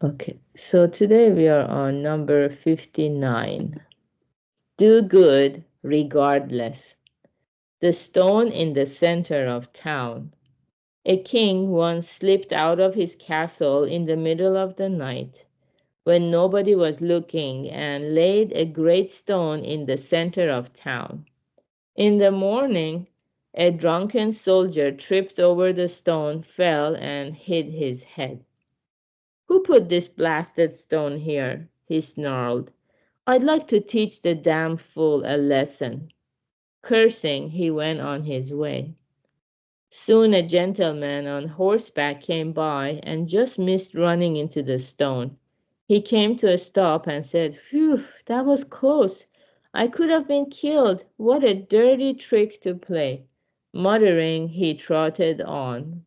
Okay, so today we are on number 59. Do good regardless. The stone in the center of town. A king once slipped out of his castle in the middle of the night when nobody was looking and laid a great stone in the center of town. In the morning, a drunken soldier tripped over the stone, fell, and hit his head. Who put this blasted stone here? He snarled. I'd like to teach the damn fool a lesson. Cursing, he went on his way. Soon a gentleman on horseback came by and just missed running into the stone. He came to a stop and said, Phew, that was close. I could have been killed. What a dirty trick to play. Muttering, he trotted on.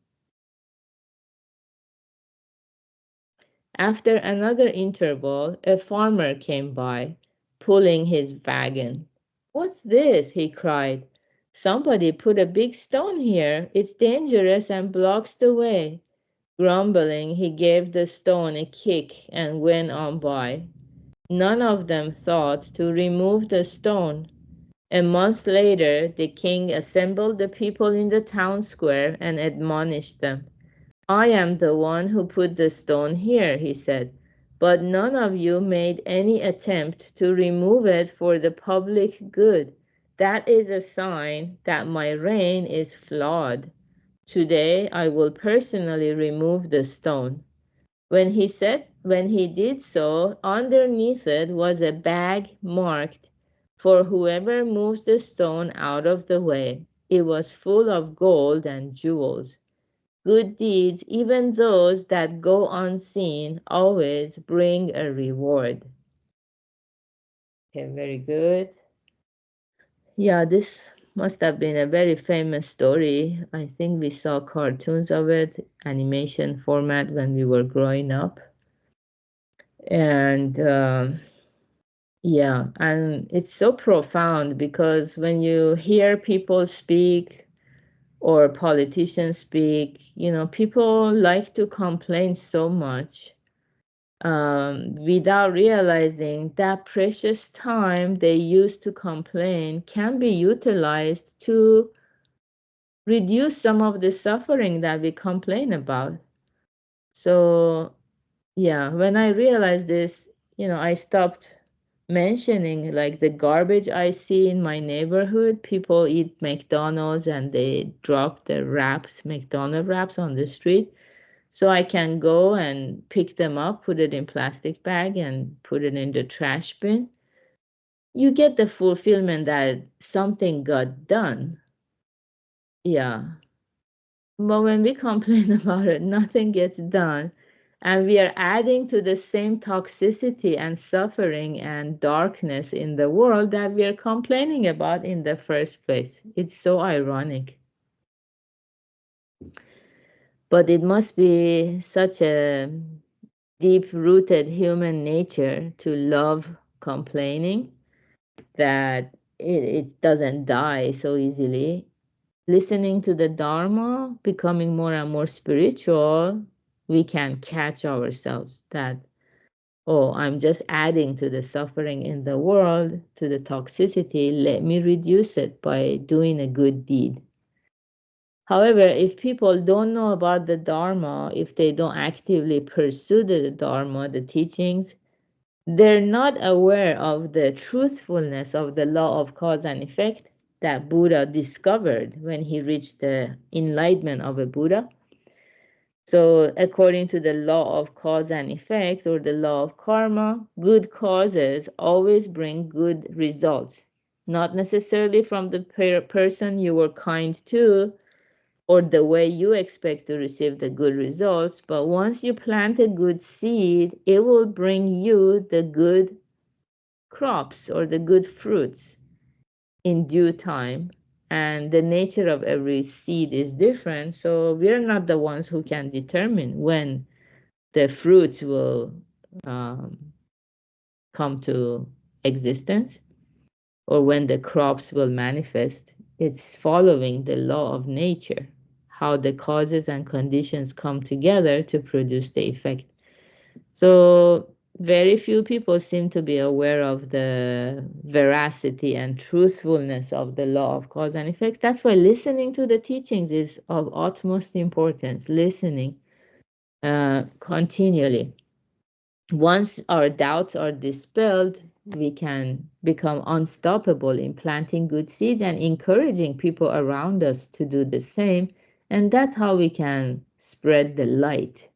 After another interval, a farmer came by, pulling his wagon. What's this? He cried. Somebody put a big stone here. It's dangerous and blocks the way. Grumbling, he gave the stone a kick and went on by. None of them thought to remove the stone. A month later, the king assembled the people in the town square and admonished them. I am the one who put the stone here, he said, but none of you made any attempt to remove it for the public good. That is a sign that my reign is flawed. Today I will personally remove the stone. When he did so, underneath it was a bag marked, for whoever moves the stone out of the way. It was full of gold and jewels. Good deeds, even those that go unseen, always bring a reward. Okay, very good. Yeah, this must have been a very famous story. I think we saw cartoons of it, animation format when we were growing up. And yeah, and it's so profound because when you hear people speak or politicians speak, people like to complain so much without realizing that precious time they use to complain can be utilized to reduce some of the suffering that we complain about. So, yeah, when I realized this, I stopped mentioning like the garbage I see in my neighborhood. People eat McDonald's and they drop the wraps, McDonald wraps on the street. So I can go and pick them up, put it in plastic bag and put it in the trash bin. You get the fulfillment that something got done. Yeah. But when we complain about it, nothing gets done. And we are adding to the same toxicity and suffering and darkness in the world that we are complaining about in the first place. It's so ironic. But it must be such a deep-rooted human nature to love complaining that it doesn't die so easily. Listening to the Dharma, becoming more and more spiritual, we can catch ourselves that, oh, I'm just adding to the suffering in the world, to the toxicity. Let me reduce it by doing a good deed. However, if people don't know about the Dharma, if they don't actively pursue the Dharma, the teachings, they're not aware of the truthfulness of the law of cause and effect that Buddha discovered when he reached the enlightenment of a Buddha. So, according to the law of cause and effect or the law of karma, good causes always bring good results, not necessarily from the person you were kind to or the way you expect to receive the good results, but once you plant a good seed, it will bring you the good crops or the good fruits in due time. And the nature of every seed is different. So we're not the ones who can determine when the fruits will um, come to existence or when the crops will manifest. It's following the law of nature, how the causes and conditions come together to produce the effect. So very few people seem to be aware of the veracity and truthfulness of the law of cause and effects. That's why listening to the teachings is of utmost importance. Listening continually. Once our doubts are dispelled, we can become unstoppable in planting good seeds and encouraging people around us to do the same. And that's how we can spread the light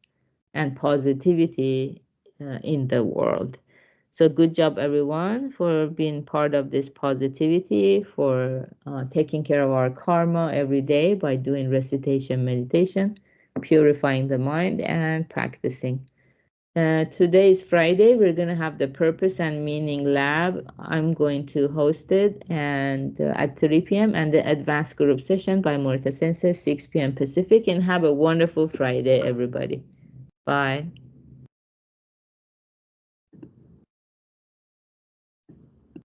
and positivity in the world. So, good job, everyone, for being part of this positivity, for taking care of our karma every day by doing recitation, meditation, purifying the mind, and practicing. Today is Friday. We're going to have the Purpose and Meaning Lab. I'm going to host it and at 3 p.m. and the Advanced Group Session by Morita Sensei, 6 p.m. Pacific. And have a wonderful Friday, everybody. Bye.